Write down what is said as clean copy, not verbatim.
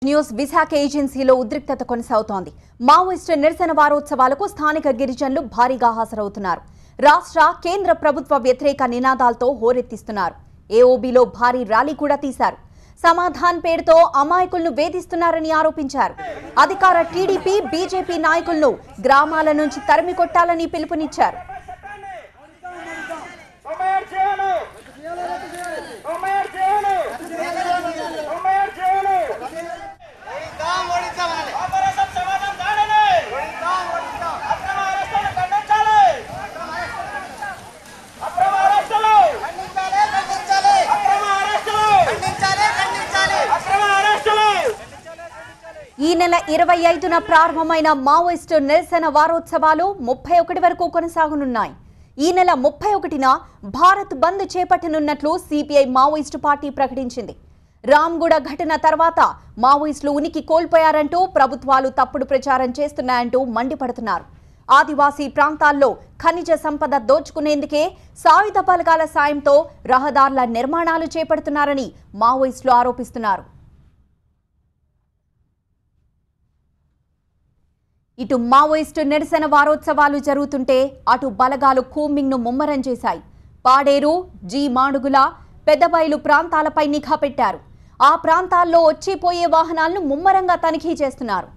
News Visakha ఏజెన్సీలో ఉద్రిక్తత కొనసాగుతోంది. మావోయిస్టు నిరసన వారోత్సవాలకు స్థానిక గిరిజనులు భారీగా హాజరవుతున్నారు. రాష్ట్ర కేంద్ర ప్రభుత్వ వ్యతిరేక నినాదాలతో హోరెత్తిస్తున్నారు. ఏఓబీలో భారీ ర్యాలీ కూడా తీశారు. సమాధాన్ పేరుతో అమాయకులను వేధిస్తున్నారని ఆరోపించారు. అధికార టీడీపీ బీజేపీ నాయకులను గ్రామాల నుంచి తరిమి కొట్టాలని పిలుపునిచ్చారు. ఈ నెల 25న ప్రారంభమైన మావోయిస్టు నిరసన వారోత్సవాలు 31 వరకు కొనసాగనున్నాయి. ఈ నెల 31న భారత్ బంద్ చేపట్టనున్నట్లు సిపిఐ మావోయిస్టు పార్టీ ప్రకటించింది. రామ్గూడ ఘటన తర్వాత మావోయిస్టులు ఉనికి కోల్పోయారంటూ ప్రభుత్వాలు తప్పుడు ప్రచారం చేస్తున్నాయంటూ మండిపడుతున్నారు. ఆదివాసీ ప్రాంతాల్లో ఖనిజ సంపద దోచుకునేందుకే సాయుధ బలగాల సాయంతో రహదారుల నిర్మాణాలు చేపడుతున్నారని మావోయిస్టులు ఆరోపిస్తున్నారు. ఇటు మావోయిస్టు నిరసన వారోత్సవాలు జరుగుతుంటే అటు బలగాలు కూంబింగ్ ను ముమ్మరం చేశాయి. పాడేరు, జీ మాడుగుల, పెద్దబైలు ప్రాంతాలపై నిఘా పెట్టారు. ఆ ప్రాంతాల్లో వచ్చిపోయే వాహనాలను ముమ్మరంగా తనిఖీ చేస్తున్నారు.